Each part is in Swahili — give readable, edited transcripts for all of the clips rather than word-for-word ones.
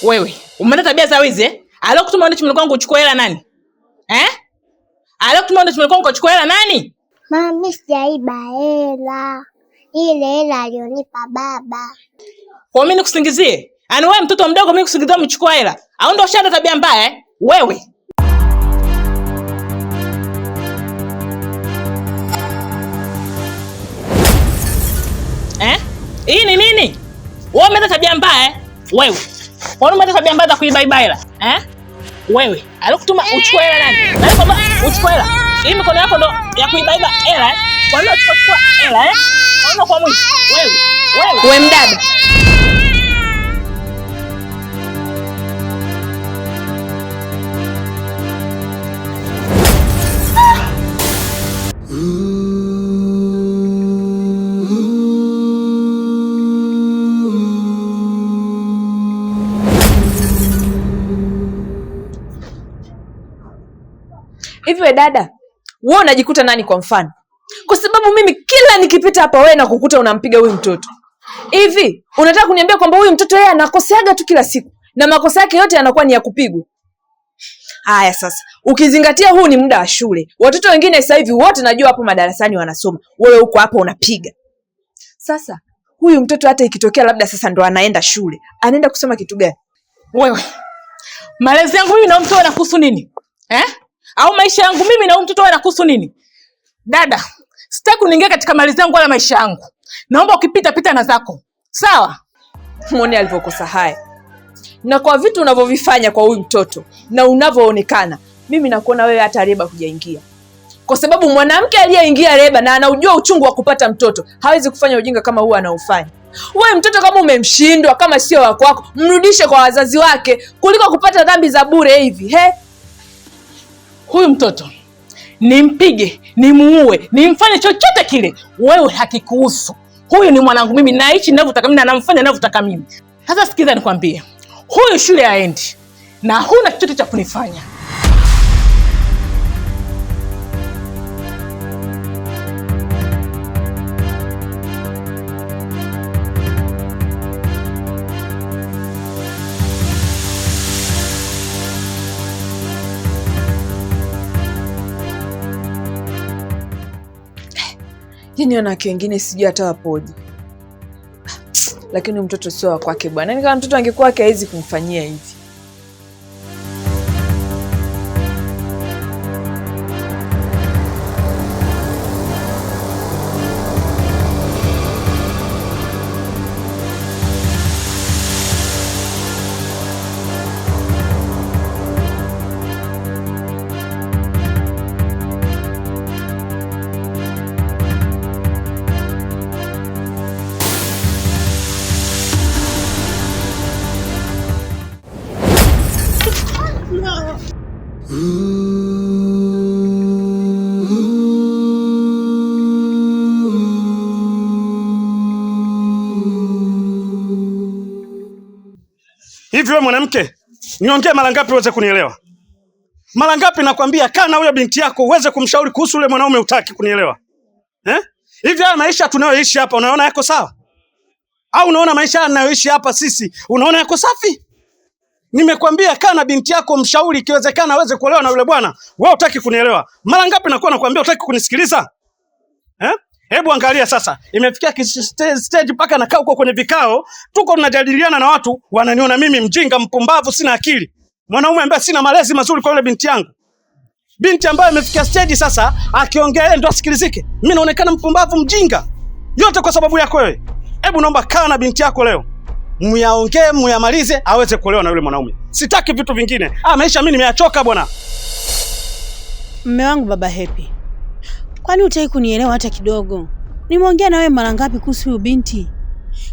Wewe, umeenda tabia za wizi eh? Alokutuma uende chumba kwangu uchukue hela nani? Alokutuma uende chumba kwangu uchukue hela nani? Mama, mimi sijaiba hela. Ile hela alionipa baba. Kwa mimi nikusingizie? Yaani wewe mtoto mdogo mimi kusingizia umechukua hela? Au ndio ushaenda tabia mbaya eh? Wewe. Hii ni nini? Wewe umeenda tabia mbaya eh? Wewe. Kwa nini umeenda tabia mbaya za kuiba hela? Wewe, alikutuma uchukue hela nani? Nani baba? Uchukue hela. Hii mikono yako ndo ya kuiba hela eh? Kwa nini uchukua hela eh? Kwa nini kwa mwizi? Wewe mdada. Hivi we dada, wewe unajikuta nani kwa mfano? Kwa sababu mimi kila nikipita hapa wewe na kukuta unampiga huyu mtoto. Hivi, unataka kuniambia kwamba huyu mtoto yeye anakoseaga tu kila siku na makosa yake yote yanakuwa ni ya kupigwa? Haya sasa, ukizingatia huu ni muda wa shule. Watoto wengine sasa hivi wote najua hapo madarasani wanasoma. Wewe huko hapa unapiga. Sasa, huyu mtoto hata ikitokea labda sasa ndo anaenda shule, anaenda kusoma kitu gani? Wewe. Malezi yangu mimi na mtoto yanakuhusu nini? Au maisha yangu mimi na mtoto yanakuhusu nini? Dada, sitaki kuingia katika malezi yangu wala maisha yangu. Naomba ukipita pita na zako. Sawa? Muone alivyokosa haya. Na kwa vitu unavyovifanya kwa huyu mtoto na unavyoonekana, mimi nakuona wewe hata reba hujaingia. Kwa sababu mwanamke aliyeingia reba na anaujua uchungu wa kupata mtoto, hawezi kufanya ujinga kama huu anaofanya. Wewe mtoto kama umemshindwa, kama sio wako wako, mrudishe kwa wazazi wake kuliko kupata dhambi za bure hivi. Huyu mtoto nimpige, nimuue, nimfanye chochote kile, wewe hakikuhusu. Huyu ni mwanangu mimi, naishi ninavyotaka mimi na namfanya ninavyotaka mimi. Sasa sikiza nikwambie. Huyu shule haendi na huna chochote cha kunifanya. Yaani wanawake wengine sijui hata wapoje. Lakini mtoto sio wa kwake bwana. Yaani kama mtoto angekuwa wake hawezi kumfanyia hivi. Hivi wewe mwanamke, niongee mara ngapi uweze kunielewa? Mara ngapi nakwambia kaa na huyo binti yako uweze kumshauri kuhusu yule mwanaume, utaki kunielewa? Hivi haya maisha tunayoishi hapa unaona yako sawa? Au unaona maisha tunayoishi hapa sisi unaona yako safi? Nimekwambia kaa na binti yako mshauri, ikiwezekana aweze kuolewa na yule bwana. Wewe utaki kunielewa. Mara ngapi nakwambia utaki kunisikiliza? Hebu angalia sasa. Imefikia stage mpaka nakaa huko kwenye vikao, tuko tunajadiliana na watu wananiona mimi mjinga, mpumbavu, sina akili. Mwanaume ambaye sina malezi mazuri kwa yule binti yangu. Binti ambaye imefikia stage sasa akiongea yeye ndo asikilizike. Mimi naonekana mpumbavu, mjinga. Yote kwa sababu yako wewe. Hebu naomba kaa na binti yako leo. Muyaongee, muyamalize aweze kuolewa na yule mwanaume. Sitaki vitu vingine. Maisha mimi nimeyachoka bwana. Mume wangu Baba Happy. Kwani hutaki kunielewa hata kidogo? Nimeongea na wewe mara ngapi kuhusu huyu binti?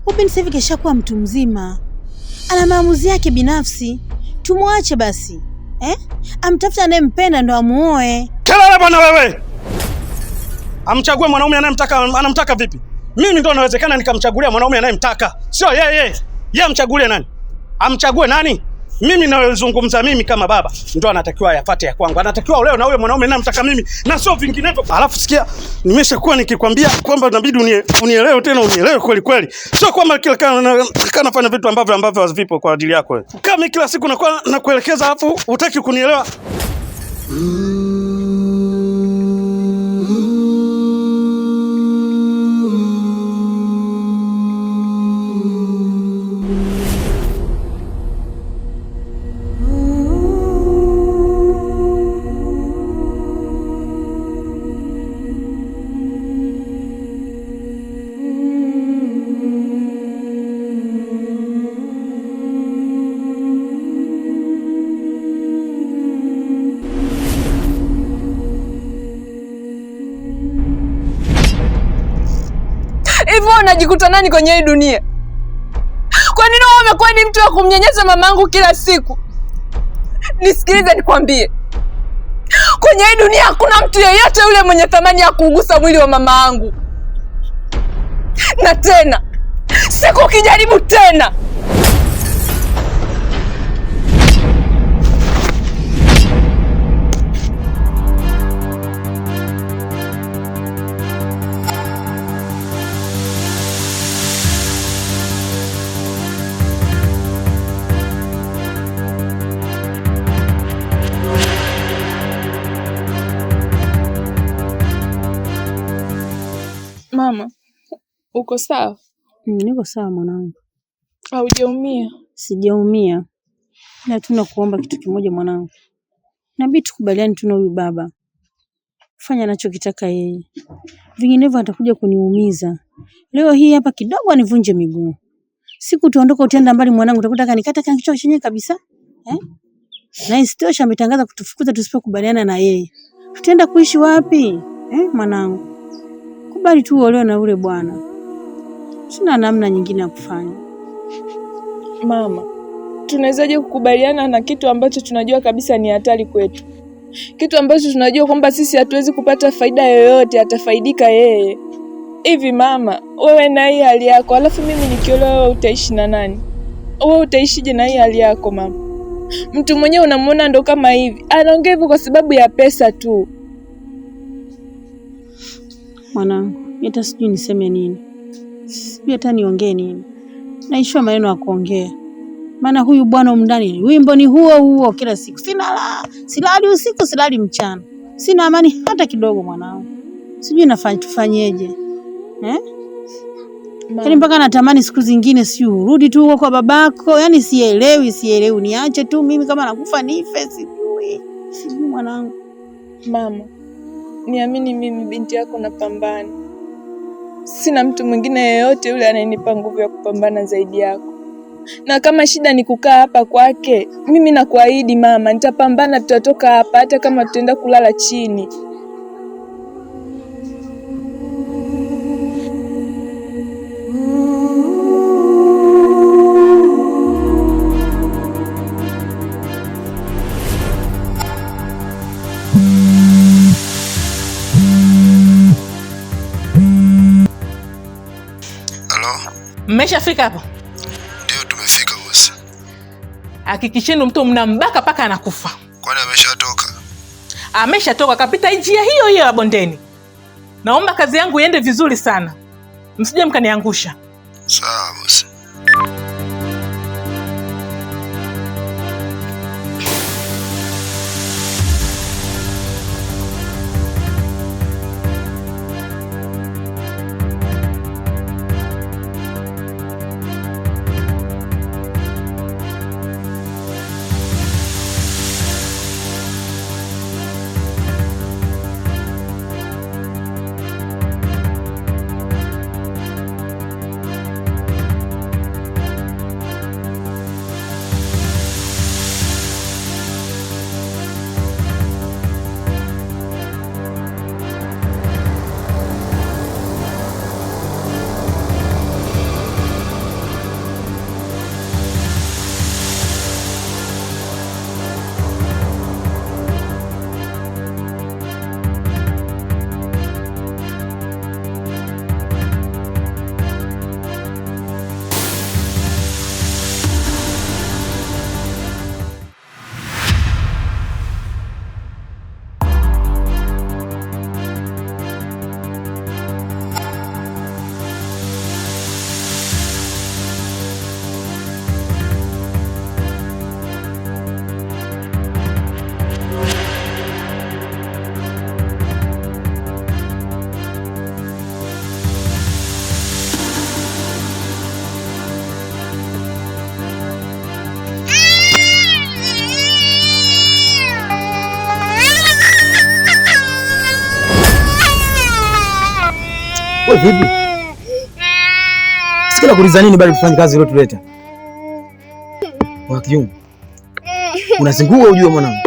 Huyu binti sasa hivi keshakuwa mtu mzima. Ana maamuzi yake binafsi. Tumwache basi. Amtafuta anayempenda ndo amuoe. Kelele bwana wewe. Amchague mwanaume anayemtaka, anamtaka vipi? Mimi ndo nawezekana nikamchagulia mwanaume anayemtaka. Sio yeye. Yeye amchagulie nani? Amchague nani? Mimi nawezungumza mimi kama baba, ndo anatakiwa yafuate ya kwangu. Anatakiwa olewe na huyo mwanaume ninayemtaka mimi na sio vinginevyo. Alafu sikia, nimeshakuwa nikikwambia kwamba inabidi unielewe tena, unielewe kweli kweli. Sio kwamba kila kana fanya vitu ambavyo havipo kwa ajili yako wewe. Kama kila siku nakuelekeza alafu hutaki kunielewa. Hivyo unajikuta nani kwenye hii dunia? Kwa nini wewe umekuwa ni mtu wa kumnyanyasa mamangu kila siku? Nisikilize nikwambie. Kwenye hii dunia hakuna mtu yeyote yule mwenye thamani ya kuugusa mwili wa mamangu. Na tena, siku ukijaribu tena, Mama, uko sawa? Niko sawa mwanangu. Haujaumia? Sijaumia. Ila tunakuomba kitu kimoja mwanangu. Inabidi tukubaliane tu na huyu baba. Fanya anachokitaka yeye. Vinginevyo atakuja kuniumiza. Leo hii hapa kidogo anivunje miguu. Siku tuondoka utenda mbali mwanangu, utakuta kanikata kichwa chenyewe kabisa. Na isitosha ametangaza kutufukuza tusipokubaliana na yeye. Tutaenda kuishi wapi? Mwanangu. Kubali tu uolewe na ule bwana. Sina namna nyingine ya kufanya. Mama, tunawezaje kukubaliana na kitu ambacho tunajua kabisa ni hatari kwetu? Kitu ambacho tunajua kwamba sisi hatuwezi kupata faida yoyote, atafaidika yeye. Hivi mama, wewe na hii hali yako, alafu mimi nikiolewa wewe utaishi na nani? Wewe utaishije na hii hali yako mama? Mtu mwenyewe unamuona ndo kama hivi. Anaongea hivyo kwa sababu ya pesa tu. Mwanangu, hata sijui niseme nini. Sijui hata niongee nini. Naishwa maneno ya kuongea. Maana huyu bwana umndani wimbo ni huo kila siku. Silali usiku, silali mchana. Sina amani hata kidogo mwanangu. Sijui tufanyeje. Yaani mpaka natamani siku zingine urudi tu huko kwa babako. Yaani sielewi niache tu mimi kama nakufa nife sijui. Sijui mwanangu. Mama, niamini mimi binti yako napambana. Sina mtu mwingine yeyote yule anayenipa nguvu ya kupambana zaidi yako. Na kama shida ni kukaa hapa kwake, mimi nakuahidi mama, nitapambana, tutatoka hapa hata kama tutaenda kulala chini. Mmeshafika hapo? Ndio tumefika bosi. Hakikisheni mtu mnambaka paka anakufa. Kwani ameshatoka? Ameshatoka, kapita njia hiyo ya bondeni. Naomba kazi yangu iende vizuri sana. Msije mkaniangusha. Sawa bosi. Wewe vipi? Sikila kuuliza nini bali tufanye kazi ile tuleta. Kwa Kijungu. Unazingua ujue mwanangu.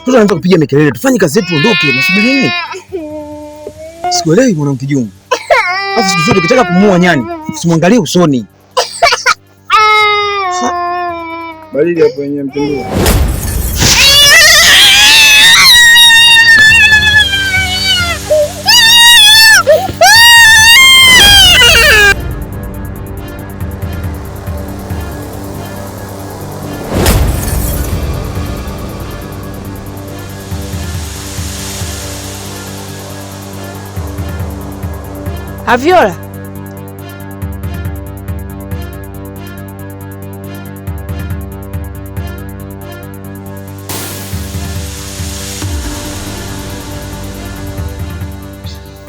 Mtoto anaanza kupiga makelele, tufanye kazi yetu ondoke, unasubiri nini? Sikuelewi mwanangu Kijungu. Hapo siku zote ukitaka kumuua nyani, usimwangalie usoni. Baridi hapo yenyewe mpindua. Aviola,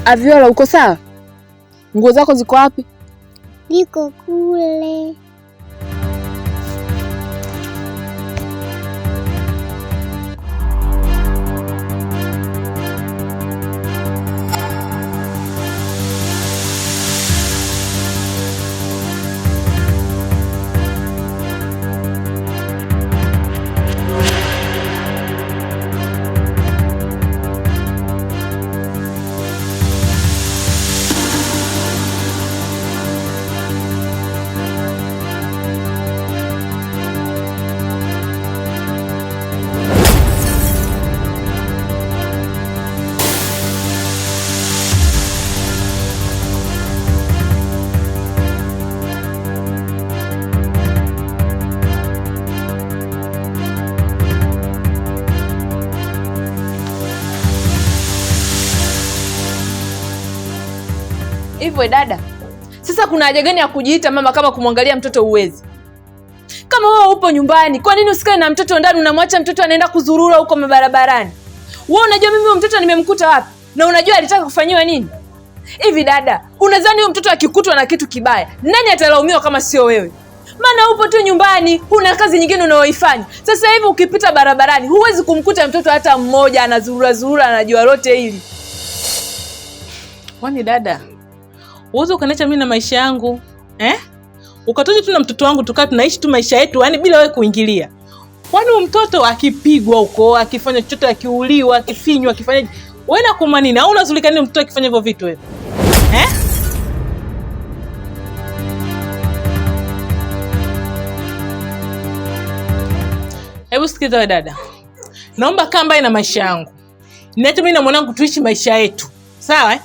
Aviola, uko sawa? Nguo zako ziko wapi? Niko kule. Hivyo dada, sasa kuna haja gani ya kujiita mama kama kumwangalia mtoto uwezi? Kama wewe upo nyumbani, kwa nini usikae na mtoto ndani, unamwacha mtoto anaenda kuzurura huko mabarabarani? Wewe unajua mimi huyo mtoto nimemkuta wapi? Na unajua alitaka kufanyiwa nini? Hivi dada, unadhani huyo mtoto akikutwa na kitu kibaya, nani atalaumiwa kama sio wewe? Maana upo tu nyumbani, huna kazi nyingine unayoifanya. Sasa hivi ukipita barabarani, huwezi kumkuta mtoto hata mmoja anazurura anajua lote hili. Kwani dada, uwezo ukaniacha mimi na maisha yangu, ukatoje tu na mtoto wangu tukaa tunaishi tu maisha yetu, yani bila wewe kuingilia. Kwani mtoto akipigwa huko, akifanya chochote, akiuliwa, akifinywa, akifanya wewe na kuma nini? Au unazulika nini mtoto akifanya hivyo vitu wewe? Hebu sikiza wewe dada. Naomba kaa mbali na maisha yangu. Niache mimi na mwanangu tuishi maisha yetu. Sawa?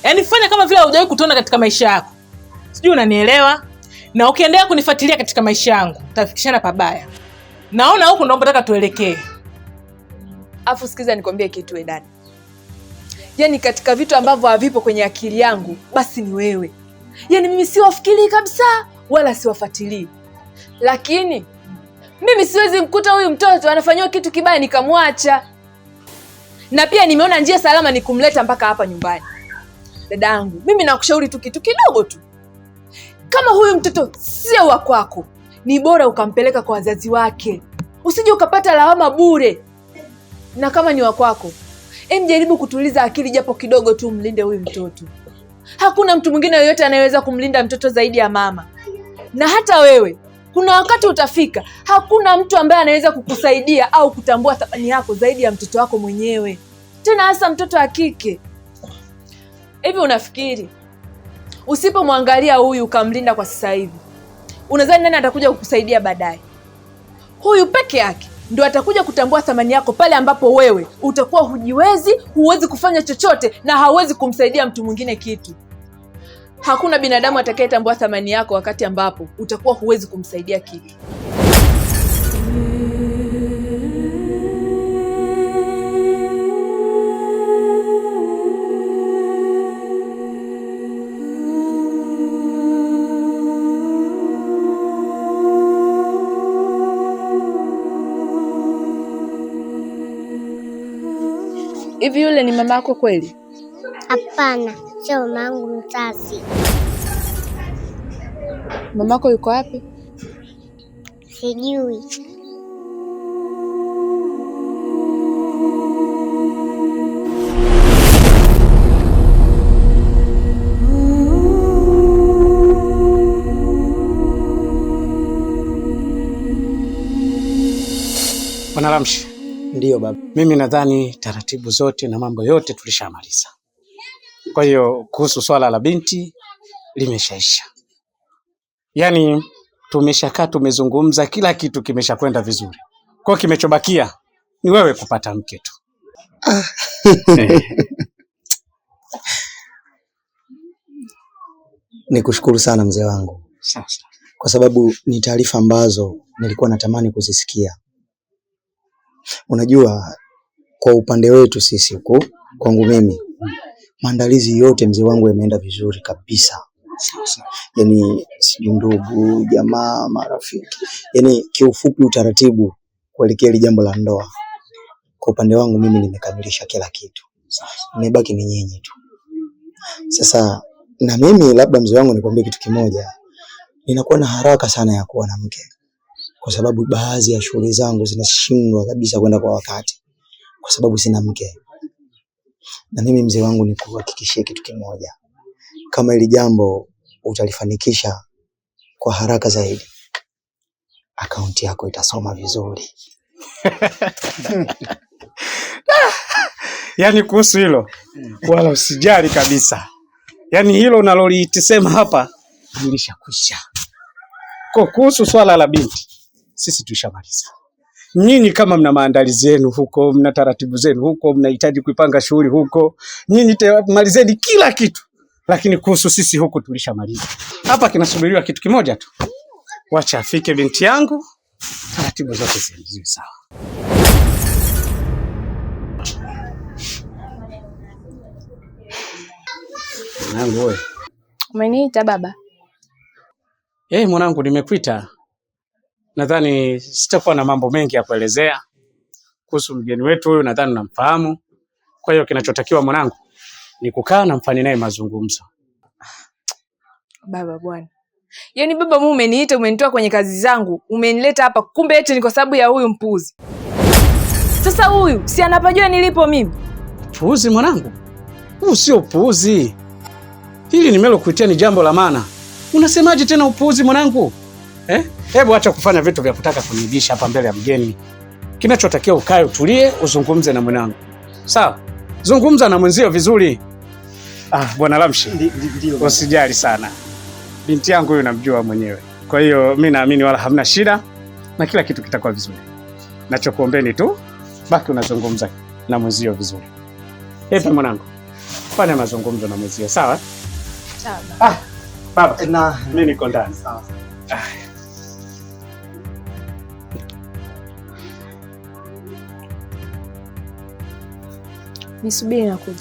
Yaani fanya kama vile hujawahi kutuona katika maisha yako. Sijui unanielewa? Na ukiendelea kunifuatilia katika maisha yangu, utafikishana pabaya. Naona huko naomba nataka tuelekee. Afu sikiza nikwambie kitu wewe dada. Yaani katika vitu ambavyo havipo kwenye akili yangu, basi ni wewe. Yaani mimi siwafikiri kabisa wala siwafuatilii. Lakini mimi siwezi mkuta huyu mtoto anafanywa kitu kibaya nikamwacha. Na pia nimeona njia salama ni kumleta mpaka hapa nyumbani. Dadangu, mimi nakushauri tu kitu kidogo tu. Kama huyu mtoto sio wa kwako, ni bora ukampeleka kwa wazazi wake. Usije ukapata lawama bure. Na kama ni wa kwako, jaribu kutuliza akili japo kidogo tu, mlinde huyu mtoto. Hakuna mtu mwingine yoyote anayeweza kumlinda mtoto zaidi ya mama. Na hata wewe, kuna wakati utafika, hakuna mtu ambaye anaweza kukusaidia au kutambua thamani yako zaidi ya mtoto wako mwenyewe. Tena hasa mtoto wa kike. Hivi unafikiri usipomwangalia huyu ukamlinda kwa sasa hivi, unadhani nani atakuja kukusaidia baadaye? Huyu peke yake ndio atakuja kutambua thamani yako pale ambapo wewe utakuwa hujiwezi, huwezi kufanya chochote na hauwezi kumsaidia mtu mwingine kitu. Hakuna binadamu atakayetambua thamani yako wakati ambapo utakuwa huwezi kumsaidia kitu. Hivi yule ni mama yako kweli? Hapana, sio mama yangu mzazi. Mamako yuko wapi? Sijui. Bwana Ramshi. Ndiyo baba. Mimi nadhani taratibu zote na mambo yote tulishamaliza. Kwa hiyo kuhusu swala la binti limeshaisha. Yaani tumeshakaa tumezungumza, kila kitu kimeshakwenda vizuri. Kwa hiyo kimechobakia ni wewe kupata mke tu. Nikushukuru sana mzee wangu. Sasa. Kwa sababu ni taarifa ambazo nilikuwa natamani kuzisikia. Unajua kwa upande wetu sisi huko, kwangu mimi, maandalizi yote mzee wangu yameenda vizuri kabisa. Yaani si ndugu, jamaa, marafiki. Yaani kiufupi utaratibu kuelekea ile jambo la ndoa. Kwa upande wangu mimi nimekamilisha kila kitu. Nimebaki ni nyinyi tu. Sasa na mimi labda mzee wangu nikwambie kitu kimoja. Ninakuwa na haraka sana ya kuwa na mke. Kwa sababu baadhi ya shughuli zangu zinashindwa kabisa kwenda kwa wakati. Kwa sababu sina mke. Na mimi mzee wangu nikuhakikishie kitu kimoja. Kama ili jambo utalifanikisha kwa haraka zaidi, akaunti yako itasoma vizuri. Yaani kuhusu hilo wala usijali kabisa. Yaani hilo unaloliitisema hapa lilishakwisha. Kwa kuhusu swala la binti sisi tulishamaliza. Nyinyi kama mna maandalizi yenu huko, mna taratibu zenu huko, mnahitaji kuipanga shughuli huko, nyinyi malizeni kila kitu. Lakini kuhusu sisi huko tulishamaliza. Hapa kinasubiriwa kitu kimoja tu. Wacha afike binti yangu, taratibu zote ziwe sawa. Mwanangu wewe. Umeniita baba? Mwanangu nimekuita. Nadhani sitakuwa na mambo mengi ya kuelezea kuhusu mgeni wetu huyu, nadhani unamfahamu. Kwa hiyo kinachotakiwa mwanangu ni kukaa na mfanye naye mazungumzo. Baba bwana. Yaani baba mume umeniita, umenitoa kwenye kazi zangu, umenileta hapa, kumbe eti ni kwa sababu ya huyu mpuzi. Sasa huyu si anapajua nilipo mimi? Puuzi mwanangu? Huu sio puuzi. Hili nimelokuitia ni jambo la maana. Unasemaje tena upuuzi mwanangu? Hebu acha kufanya vitu vya kutaka kunibisha hapa mbele ya mgeni. Kinachotakiwa ukae utulie, uzungumze na mwanangu. Sawa? Zungumza na mwenzio vizuri. Bwana Ramshi, usijali sana. Binti yangu huyu namjua mwenyewe. Kwa hiyo mimi naamini wala hamna shida na kila kitu kitakuwa vizuri. Nachokuombeni tu baki unazungumza na mwenzio vizuri. Hebu mwanangu, fanya mazungumzo na mwenzio, sawa? Sawa. Baba, mimi niko ndani. Sawa. Nisubiri nakuja.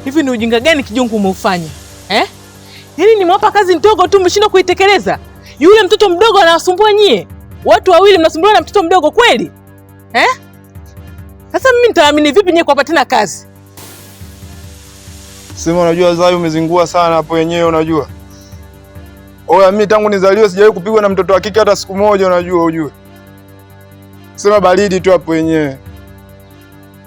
Hivi ni ujinga gani Kijungu umeufanya? Yaani nimewapa kazi ndogo tu mmeshindwa kuitekeleza. Yule mtoto mdogo anawasumbua nyie. Watu wawili mnasumbuliwa na mtoto mdogo kweli? Sasa mimi nitaamini vipi nyie kuwapa tena kazi? Sema unajua Zai umezingua sana hapo wenyewe unajua. Oya mimi tangu nizaliwe sijawahi kupigwa na mtoto wa kike hata siku moja unajua ujue. Sema baridi tu hapo wenyewe.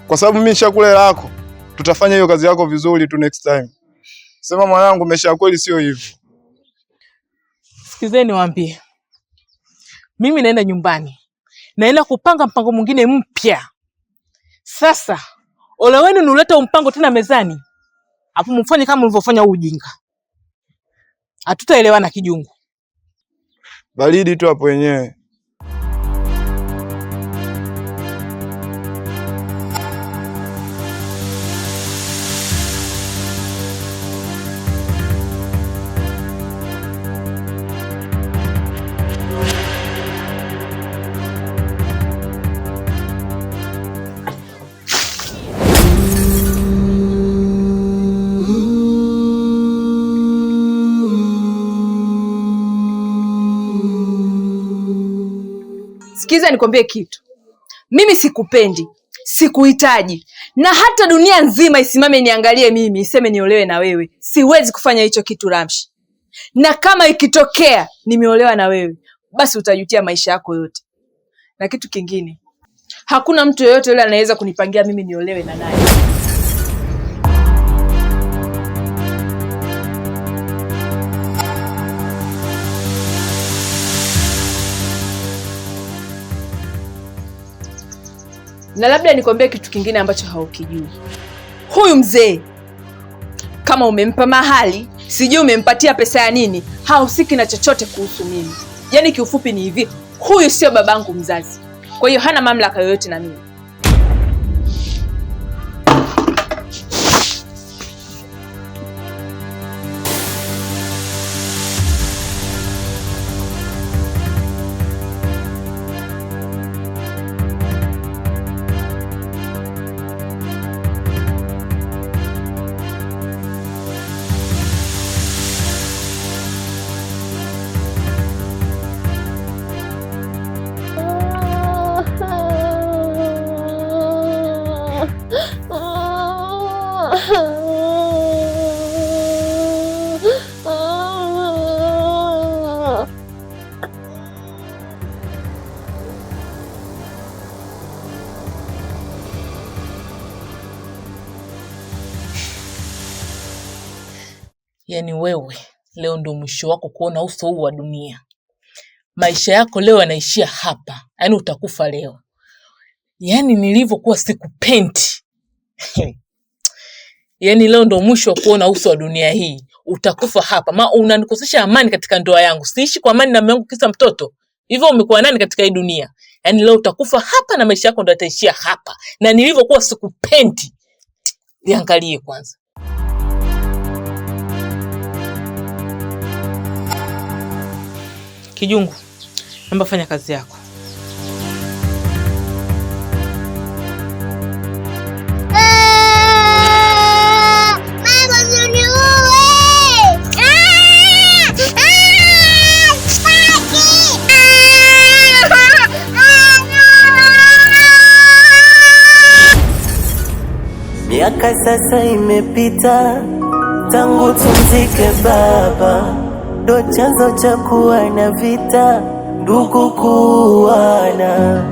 Kwa sababu mimi nishakula hela yako. Tutafanya hiyo kazi yako vizuri tu next time. Sema mwanangu umesha kweli sio hivyo. Sikizeni niwaambie. Mimi naenda nyumbani. Naenda kupanga mpango mwingine mpya. Sasa, ole wenu nuleta mpango tena mezani. Hapo mfanye kama mlivyofanya ujinga. Hatutaelewana Kijungu. Baridi tu hapo wenyewe. Sikiza nikwambie kitu. Mimi sikupendi. Sikuhitaji. Na hata dunia nzima isimame niangalie mimi iseme niolewe na wewe, siwezi kufanya hicho kitu Ramshi. Na kama ikitokea nimeolewa na wewe, basi utajutia maisha yako yote. Na kitu kingine, hakuna mtu yeyote yule anaweza kunipangia mimi niolewe na naye. Na labda nikwambie kitu kingine ambacho haukijui. Huyu mzee kama umempa mahali, sijui umempatia pesa ya nini, hahusiki na chochote kuhusu mimi. Yaani kiufupi ni hivi, huyu sio babangu mzazi. Kwa hiyo hana mamlaka yoyote na mimi. Yaani wewe leo ndo mwisho wako kuona uso huu wa dunia. Maisha yako leo yanaishia hapa. Yaani utakufa leo. Yaani nilivyokuwa sikupendi. Yaani leo ndo mwisho wa kuona uso wa dunia hii. Utakufa hapa. Unanikosesha amani katika ndoa yangu. Siishi kwa amani na mume wangu kisa mtoto. Hivyo umekuwa nani katika hii dunia? Yaani leo utakufa hapa na maisha yako ndo yataishia hapa. Na nilivyokuwa sikupendi. Niangalie kwanza. Kijungu, naomba fanya kazi yako. Mama uniue! Miaka sasa imepita tangu tumzike baba, ndo chanzo cha kuwa na vita, ndugu kuuana.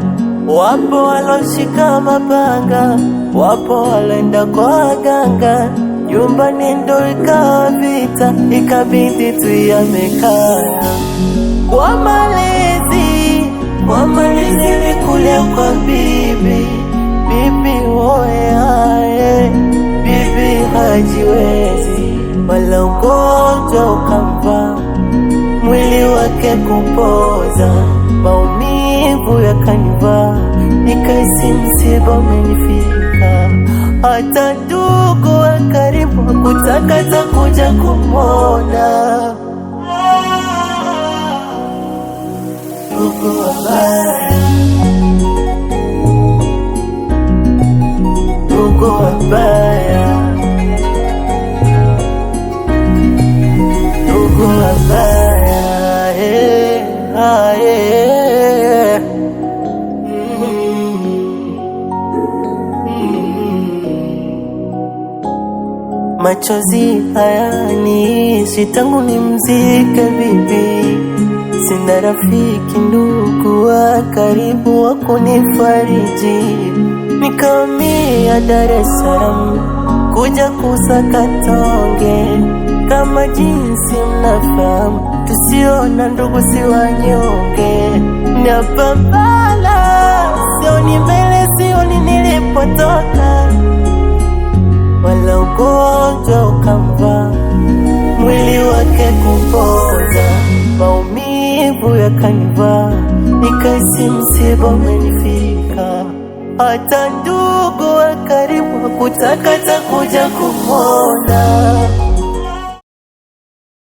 Wapo waloshika mapanga, wapo walenda kwa waganga, nyumbani ndo ikawa vita, ikabidi tuyamekaa. Kwa malezi nikulia kwa bibi, bibi oyae, bibi hajiwezi, wala ugonjwa ukampa, mwili wake kupoza, maumivu yakanivaa, nikaisi msiba umenifika. Hata ndugu wa karibu hakutaka takuja kumwona. Ndugu wabaya, ndugu wabaya, ndugu wabaya, Machozi hayaniishi tangu nimzike bibi. Sina rafiki ndugu wa karibu wa kunifariji. Nikamia Dar es Salaam kuja kusaka tonge. Kama jinsi mnafahamu, tusiona ndugu si wanyonge. Napambana, sioni mbele, sioni nilipotoka, wala ugonjwa ukamvaa, mwili wake kupoza, maumivu yakanivaa, nikaisi msiba umenifika. Hata ndugu wa karibu hakutaka takuja kumwona.